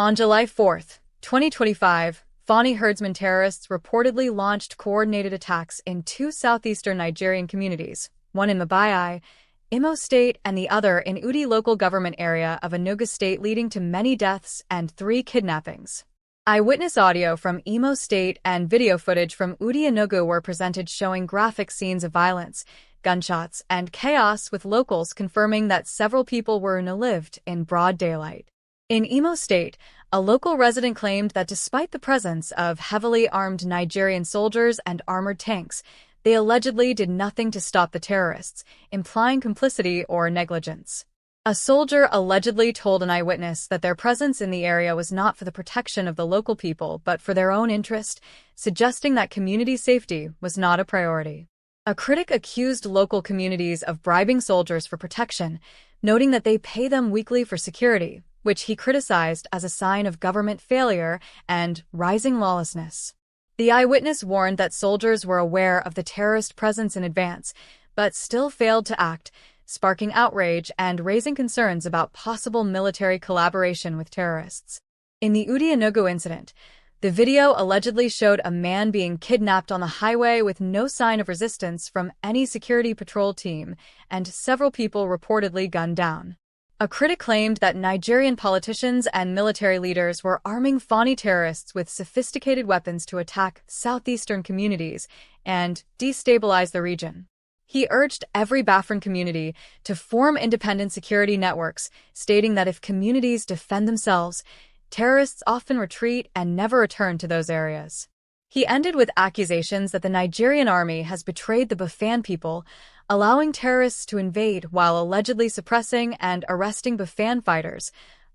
On July 4th, 2025, Fulani herdsmen terrorists reportedly launched coordinated attacks in two southeastern Nigerian communities, one in Mbaise, Imo State, and the other in Udi local government area of Enugu State, leading to many deaths and 3 kidnappings. Eyewitness audio from Imo State and video footage from Udi Enugu were presented showing graphic scenes of violence, gunshots, and chaos, with locals confirming that several people were unalived in broad daylight. In Imo State, a local resident claimed that despite the presence of heavily armed Nigerian soldiers and armored tanks, they allegedly did nothing to stop the terrorists, implying complicity or negligence. A soldier allegedly told an eyewitness that their presence in the area was not for the protection of the local people but for their own interest, suggesting that community safety was not a priority. A critic accused local communities of bribing soldiers for protection, noting that they pay them weekly for security, which he criticized as a sign of government failure and rising lawlessness. The eyewitness warned that soldiers were aware of the terrorist presence in advance, but still failed to act, sparking outrage and raising concerns about possible military collaboration with terrorists. In the Udi Enugu incident, the video allegedly showed a man being kidnapped on the highway with no sign of resistance from any security patrol team, and several people reportedly gunned down. A critic claimed that Nigerian politicians and military leaders were arming Fulani terrorists with sophisticated weapons to attack southeastern communities and destabilize the region. He urged every BIAFRA community to form independent security networks, stating that if communities defend themselves, terrorists often retreat and never return to those areas. He ended with accusations that the Nigerian army has betrayed the Bafan people, allowing terrorists to invade while allegedly suppressing and arresting Bafan fighters,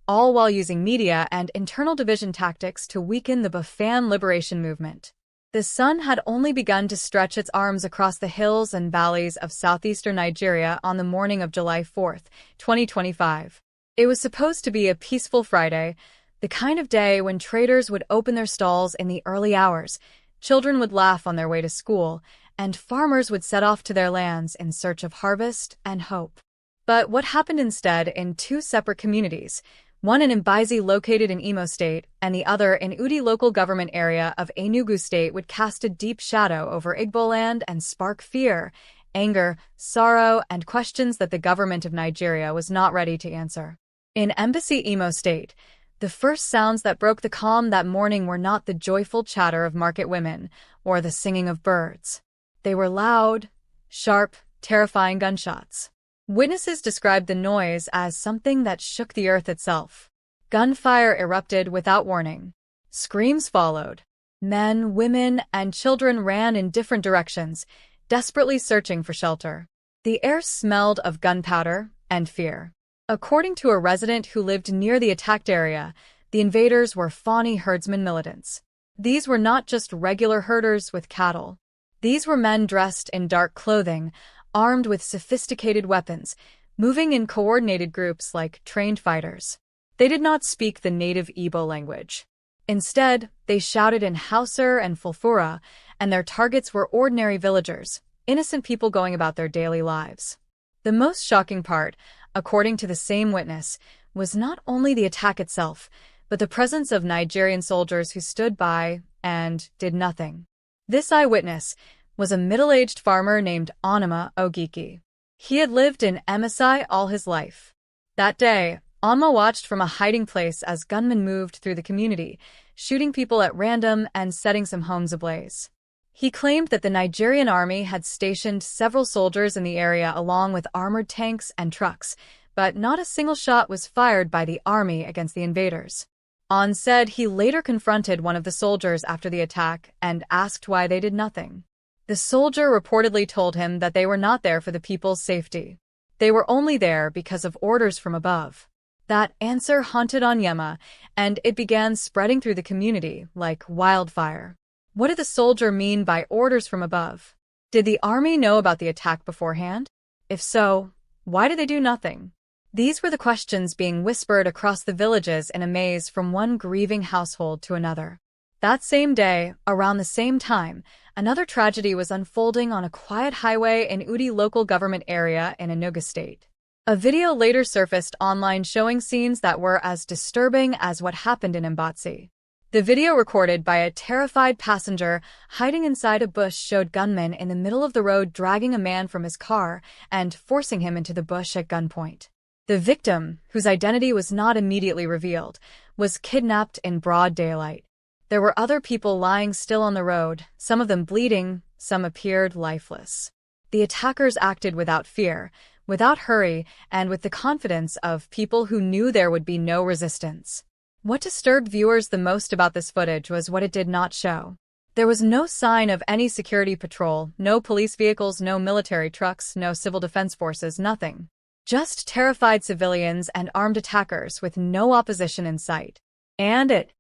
all while using media and internal division tactics to weaken the Bafan liberation movement. The sun had only begun to stretch its arms across the hills and valleys of southeastern Nigeria on the morning of July 4, 2025. It was supposed to be a peaceful Friday, the kind of day when traders would open their stalls in the early hours, children would laugh on their way to school, and farmers would set off to their lands in search of harvest and hope. But what happened instead in two separate communities, one in Mbaise located in Imo State and the other in Udi local government area of Enugu State, would cast a deep shadow over Igbo land and spark fear, anger, sorrow, and questions that the government of Nigeria was not ready to answer. In Mbaise, Imo State, the first sounds that broke the calm that morning were not the joyful chatter of market women or the singing of birds. They were loud, sharp, terrifying gunshots. Witnesses described the noise as something that shook the earth itself. Gunfire erupted without warning. Screams followed. Men, women, and children ran in different directions, desperately searching for shelter. The air smelled of gunpowder and fear. According to a resident who lived near the attacked area, the invaders were Fulani herdsmen militants. These were not just regular herders with cattle. These were men dressed in dark clothing, armed with sophisticated weapons, moving in coordinated groups like trained fighters. They did not speak the native Igbo language. Instead, they shouted in Hausa and Fulfura, and their targets were ordinary villagers, innocent people going about their daily lives. The most shocking part, according to the same witness, was not only the attack itself, but the presence of Nigerian soldiers who stood by and did nothing. This eyewitness was a middle-aged farmer named Onoma Ogiki. He had lived in Mbaise all his life. That day, Onoma watched from a hiding place as gunmen moved through the community, shooting people at random and setting some homes ablaze. He claimed that the Nigerian army had stationed several soldiers in the area along with armored tanks and trucks, but not a single shot was fired by the army against the invaders. On said he later confronted one of the soldiers after the attack and asked why they did nothing. The soldier reportedly told him that they were not there for the people's safety. They were only there because of orders from above. That answer haunted Onyema, and it began spreading through the community like wildfire. What did the soldier mean by orders from above? Did the army know about the attack beforehand? If so, why did they do nothing? These were the questions being whispered across the villages in a maze from one grieving household to another. That same day, around the same time, another tragedy was unfolding on a quiet highway in Udi local government area in Enugu State. A video later surfaced online showing scenes that were as disturbing as what happened in Mbaise. The video recorded by a terrified passenger hiding inside a bush showed gunmen in the middle of the road dragging a man from his car and forcing him into the bush at gunpoint. The victim, whose identity was not immediately revealed, was kidnapped in broad daylight. There were other people lying still on the road, some of them bleeding, some appeared lifeless. The attackers acted without fear, without hurry, and with the confidence of people who knew there would be no resistance. What disturbed viewers the most about this footage was what it did not show. There was no sign of any security patrol, no police vehicles, no military trucks, no civil defense forces, nothing. Just terrified civilians and armed attackers with no opposition in sight. And it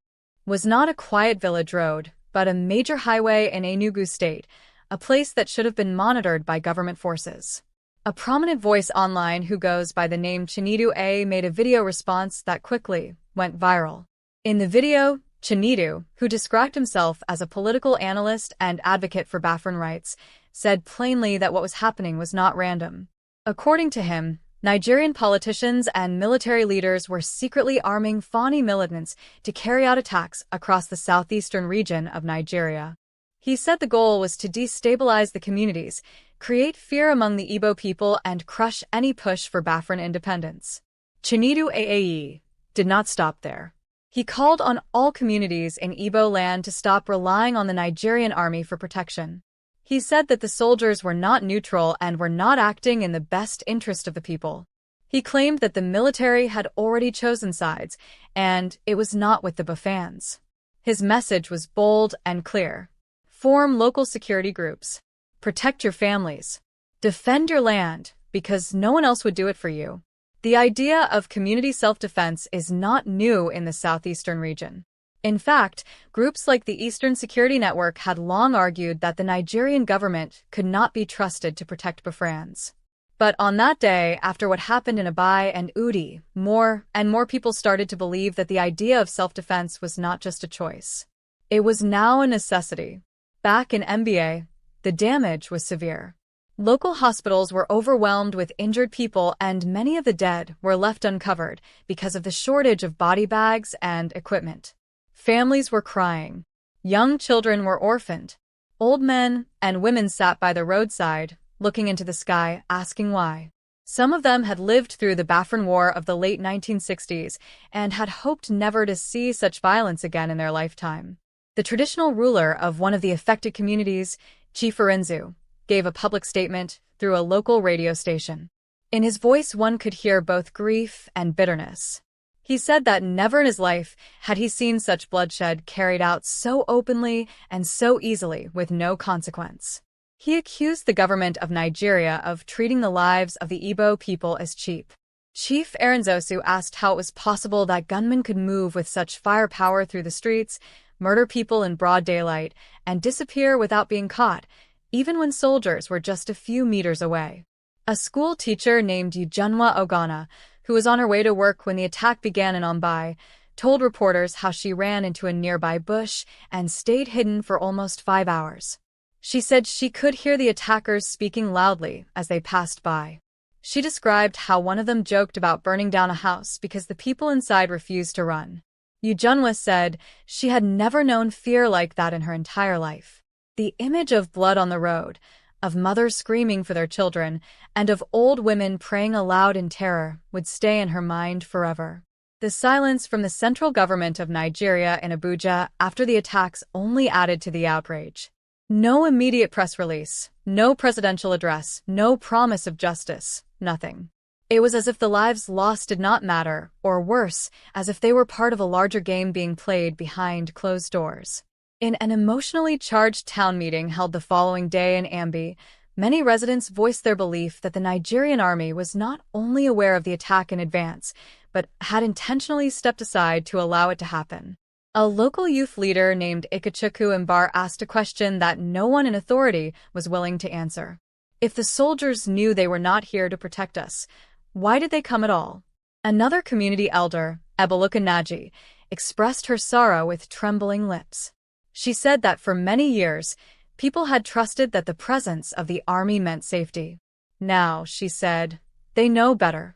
was not a quiet village road, but a major highway in Enugu State, a place that should have been monitored by government forces. A prominent voice online who goes by the name Chinedu A made a video response that quickly went viral. In the video, Chinedu, who described himself as a political analyst and advocate for BIAFRA rights, said plainly that what was happening was not random. According to him, Nigerian politicians and military leaders were secretly arming Fulani militants to carry out attacks across the southeastern region of Nigeria. He said the goal was to destabilize the communities, create fear among the Igbo people, and crush any push for BIAFRA independence. Chinedu AAE did not stop there. He called on all communities in Igbo land to stop relying on the Nigerian army for protection. He said that the soldiers were not neutral and were not acting in the best interest of the people. He claimed that the military had already chosen sides, and it was not with the Bafans. His message was bold and clear. Form local security groups. Protect your families. Defend your land, because no one else would do it for you. The idea of community self-defense is not new in the southeastern region. In fact, groups like the Eastern Security Network had long argued that the Nigerian government could not be trusted to protect Bafrans. But on that day, after what happened in Mbaise and Udi, more and more people started to believe that the idea of self-defense was not just a choice. It was now a necessity. Back in Mbaise, the damage was severe. Local hospitals were overwhelmed with injured people, and many of the dead were left uncovered because of the shortage of body bags and equipment. Families were crying. Young children were orphaned. Old men and women sat by the roadside, looking into the sky, asking why. Some of them had lived through the BIAFRA War of the late 1960s and had hoped never to see such violence again in their lifetime. The traditional ruler of one of the affected communities, Chief Arinzu, gave a public statement through a local radio station. In his voice, one could hear both grief and bitterness. He said that never in his life had he seen such bloodshed carried out so openly and so easily with no consequence. He accused the government of Nigeria of treating the lives of the Igbo people as cheap. Chief Arinzosu asked how it was possible that gunmen could move with such firepower through the streets, murder people in broad daylight, and disappear without being caught, even when soldiers were just a few meters away. A school teacher named Ujunwa Ogana, who was on her way to work when the attack began in Mbaise, told reporters how she ran into a nearby bush and stayed hidden for almost 5 hours. She said she could hear the attackers speaking loudly as they passed by. She described how one of them joked about burning down a house because the people inside refused to run. Ujunwa said she had never known fear like that in her entire life. The image of blood on the road, of mothers screaming for their children, and of old women praying aloud in terror would stay in her mind forever. The silence from the central government of Nigeria in Abuja after the attacks only added to the outrage. No immediate press release, no presidential address, no promise of justice, nothing. It was as if the lives lost did not matter, or worse, as if they were part of a larger game being played behind closed doors. In an emotionally charged town meeting held the following day in Ambi, many residents voiced their belief that the Nigerian army was not only aware of the attack in advance, but had intentionally stepped aside to allow it to happen. A local youth leader named Ikechukwu Mbar asked a question that no one in authority was willing to answer. If the soldiers knew they were not here to protect us, why did they come at all? Another community elder, Ebeluka Naji, expressed her sorrow with trembling lips. She said that for many years, people had trusted that the presence of the army meant safety. Now, she said, they know better.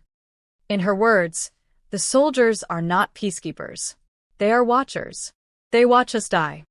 In her words, "The soldiers are not peacekeepers. They are watchers. They watch us die."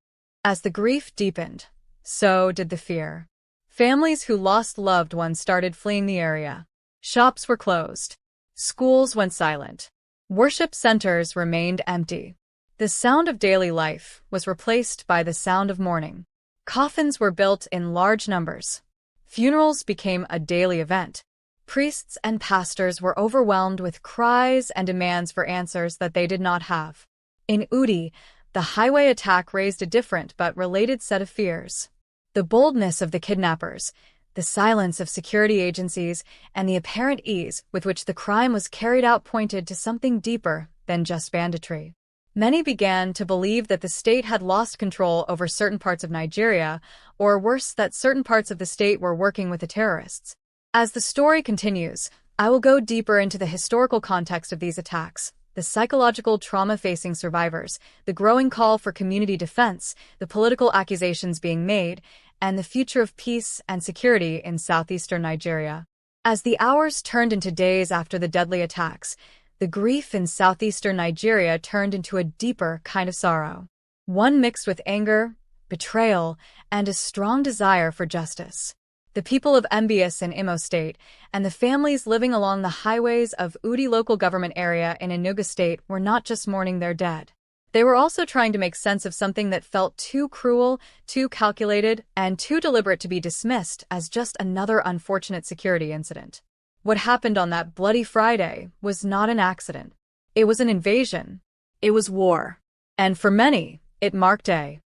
As the grief deepened, so did the fear. Families who lost loved ones started fleeing the area. Shops were closed. Schools went silent. Worship centers remained empty. The sound of daily life was replaced by the sound of mourning. Coffins were built in large numbers. Funerals became a daily event. Priests and pastors were overwhelmed with cries and demands for answers that they did not have. In Udi, the highway attack raised a different but related set of fears. The boldness of the kidnappers, the silence of security agencies, and the apparent ease with which the crime was carried out pointed to something deeper than just banditry. Many began to believe that the state had lost control over certain parts of Nigeria, or worse, that certain parts of the state were working with the terrorists. As the story continues, I will go deeper into the historical context of these attacks, the psychological trauma facing survivors, the growing call for community defense, the political accusations being made, and the future of peace and security in southeastern Nigeria. As the hours turned into days after the deadly attacks, the grief in southeastern Nigeria turned into a deeper kind of sorrow, one mixed with anger, betrayal, and a strong desire for justice. The people of Mbaise in Imo State and the families living along the highways of Udi local government area in Enugu State were not just mourning their dead. They were also trying to make sense of something that felt too cruel, too calculated, and too deliberate to be dismissed as just another unfortunate security incident. What happened on that bloody Friday was not an accident. It was an invasion. It was war. And for many, it marked a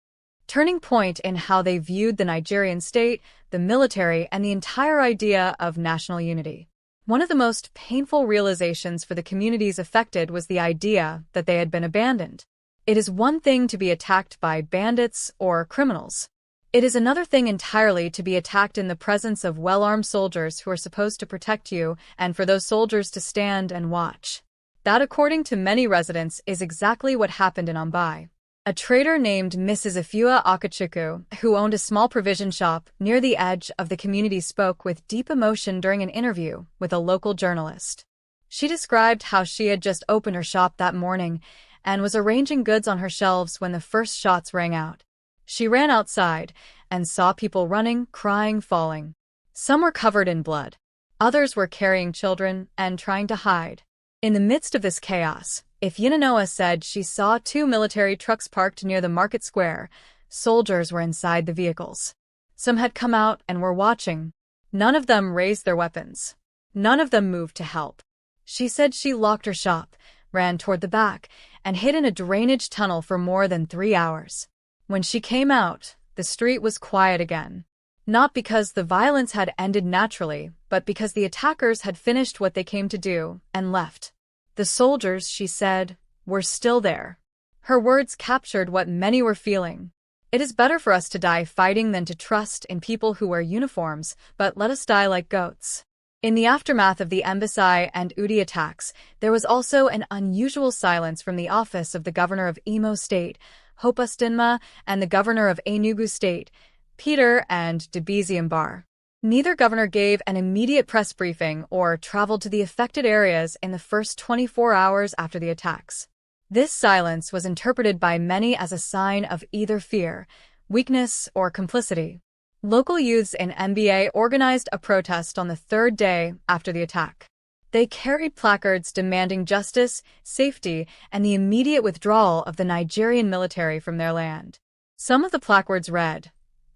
turning point in how they viewed the Nigerian state, the military, and the entire idea of national unity. One of the most painful realizations for the communities affected was the idea that they had been abandoned. It is one thing to be attacked by bandits or criminals. It is another thing entirely to be attacked in the presence of well-armed soldiers who are supposed to protect you, and for those soldiers to stand and watch. That, according to many residents, is exactly what happened in Mbaise. A trader named Mrs. Ifua Akachukwu, who owned a small provision shop near the edge of the community, spoke with deep emotion during an interview with a local journalist. She described how she had just opened her shop that morning and was arranging goods on her shelves when the first shots rang out. She ran outside and saw people running, crying, falling. Some were covered in blood. Others were carrying children and trying to hide. In the midst of this chaos, Ifyinanoa said she saw 2 military trucks parked near the market square. Soldiers were inside the vehicles. Some had come out and were watching. None of them raised their weapons. None of them moved to help. She said she locked her shop, ran toward the back, and hid in a drainage tunnel for more than 3 hours. When she came out, the street was quiet again. Not because the violence had ended naturally, but because the attackers had finished what they came to do and left. The soldiers, she said, were still there. Her words captured what many were feeling. It is better for us to die fighting than to trust in people who wear uniforms, but let us die like goats. In the aftermath of the Mbaise and Udi attacks, there was also an unusual silence from the office of the governor of Imo State, Hopustinma, and the governor of Enugu State, Peter and Debiziambar. Neither governor gave an immediate press briefing or traveled to the affected areas in the first 24 hours after the attacks. This silence was interpreted by many as a sign of either fear, weakness, or complicity. Local youths in Mbaise organized a protest on the 3rd day after the attack. They carried placards demanding justice, safety, and the immediate withdrawal of the Nigerian military from their land. Some of the placards read,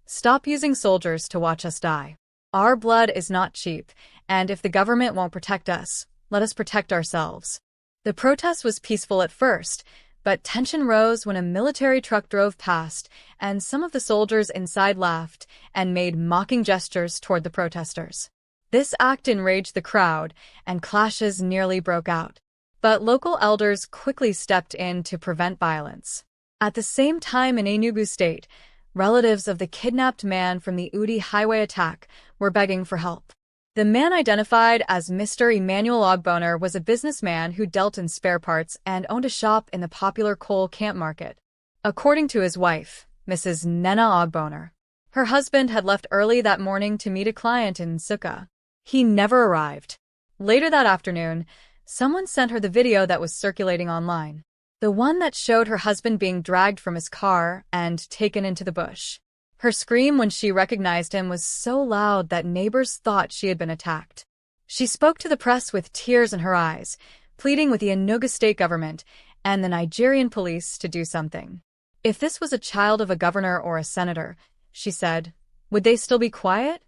"Stop using soldiers to watch us die. Our blood is not cheap, and if the government won't protect us, let us protect ourselves." The protest was peaceful at first, but tension rose when a military truck drove past, and some of the soldiers inside laughed and made mocking gestures toward the protesters. This act enraged the crowd, and clashes nearly broke out. But local elders quickly stepped in to prevent violence. At the same time in Enugu State, relatives of the kidnapped man from the Udi highway attack were begging for help. The man, identified as Mr. Emmanuel Ogboner, was a businessman who dealt in spare parts and owned a shop in the popular coal camp market. According to his wife, Mrs. Nena Ogboner, her husband had left early that morning to meet a client in Nsukka. He never arrived. Later that afternoon, Someone sent her the video that was circulating online. The one that showed her husband being dragged from his car and taken into the bush. Her scream when she recognized him was so loud that neighbors thought she had been attacked. She spoke to the press with tears in her eyes, pleading with the Enugu state government and the Nigerian police to do something. If this was a child of a governor or a senator, she said, would they still be quiet?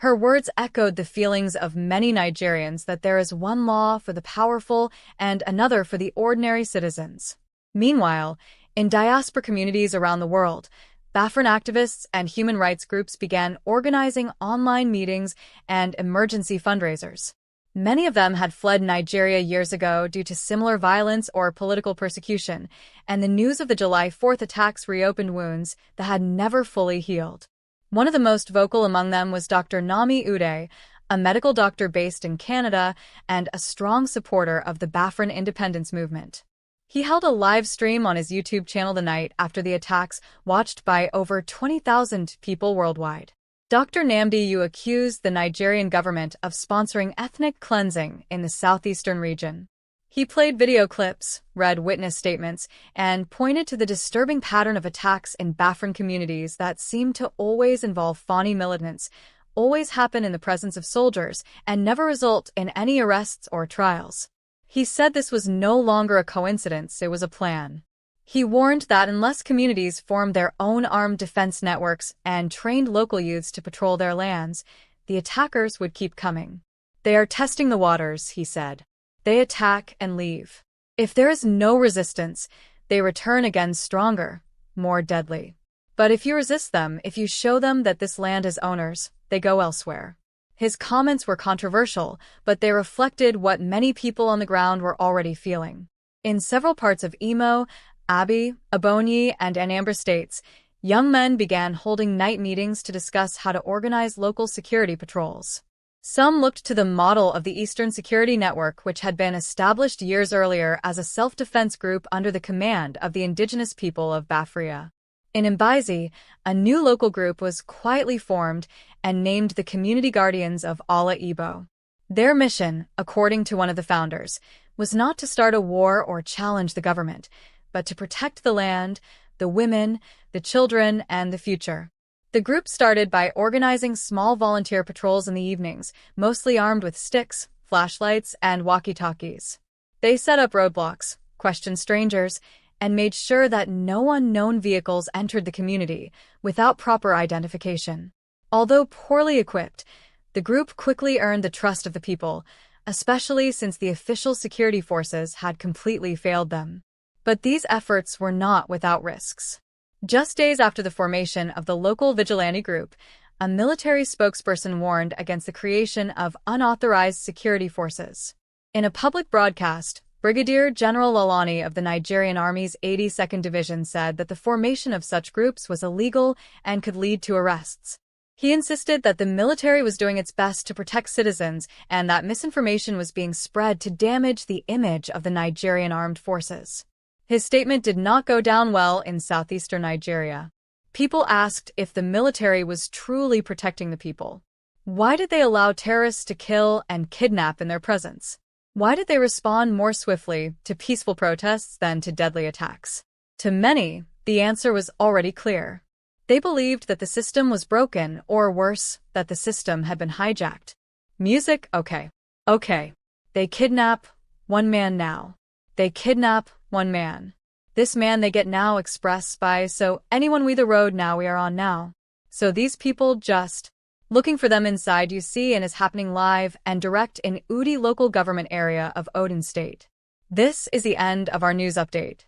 Her words echoed the feelings of many Nigerians that there is one law for the powerful and another for the ordinary citizens. Meanwhile, in diaspora communities around the world, BIAFRA activists and human rights groups began organizing online meetings and emergency fundraisers. Many of them had fled Nigeria years ago due to similar violence or political persecution, and the news of the July 4th attacks reopened wounds that had never fully healed. One of the most vocal among them was Dr. Nami Ude, a medical doctor based in Canada and a strong supporter of the BIAFRA independence movement. He held a live stream on his YouTube channel the night after the attacks, watched by over 20,000 people worldwide. Dr. Namdi accused the Nigerian government of sponsoring ethnic cleansing in the southeastern region. He played video clips, read witness statements, and pointed to the disturbing pattern of attacks in BIAFRA communities that seem to always involve Fulani militants, always happen in the presence of soldiers, and never result in any arrests or trials. He said this was no longer a coincidence, it was a plan. He warned that unless communities formed their own armed defense networks and trained local youths to patrol their lands, the attackers would keep coming. They are testing the waters, he said. They attack and leave. If there is no resistance, they return again stronger, more deadly. But if you resist them, if you show them that this land is owners, they go elsewhere. His comments were controversial, but they reflected what many people on the ground were already feeling. In several parts of Imo, Abi, Ebonyi, and Anambra states, young men began holding night meetings to discuss how to organize local security patrols. Some looked to the model of the Eastern Security Network, which had been established years earlier as a self-defense group under the command of the indigenous people of BIAFRA. In Mbaise, a new local group was quietly formed and named the Community Guardians of Ala Igbo. Their mission, according to one of the founders, was not to start a war or challenge the government, but to protect the land, the women, the children, and the future. The group started by organizing small volunteer patrols in the evenings, mostly armed with sticks, flashlights, and walkie-talkies. They set up roadblocks, questioned strangers, and made sure that no unknown vehicles entered the community without proper identification. Although poorly equipped, the group quickly earned the trust of the people, especially since the official security forces had completely failed them. But these efforts were not without risks. Just days after the formation of the local vigilante group, a military spokesperson warned against the creation of unauthorized security forces. In a public broadcast, Brigadier General Fulani of the Nigerian Army's 82nd Division said that the formation of such groups was illegal and could lead to arrests. He insisted that the military was doing its best to protect citizens and that misinformation was being spread to damage the image of the Nigerian armed forces. His statement did not go down well in southeastern Nigeria. People asked if the military was truly protecting the people. Why did they allow terrorists to kill and kidnap in their presence? Why did they respond more swiftly to peaceful protests than to deadly attacks? To many, the answer was already clear. They believed that the system was broken, or worse, that the system had been hijacked. Music, okay. Okay. They kidnap one man now. They kidnap one man. This man they get now expressed by so anyone we the road now we are on now. So these people just looking for them inside you see and is happening live and direct in Udi local government area of Odin State. This is the end of our news update.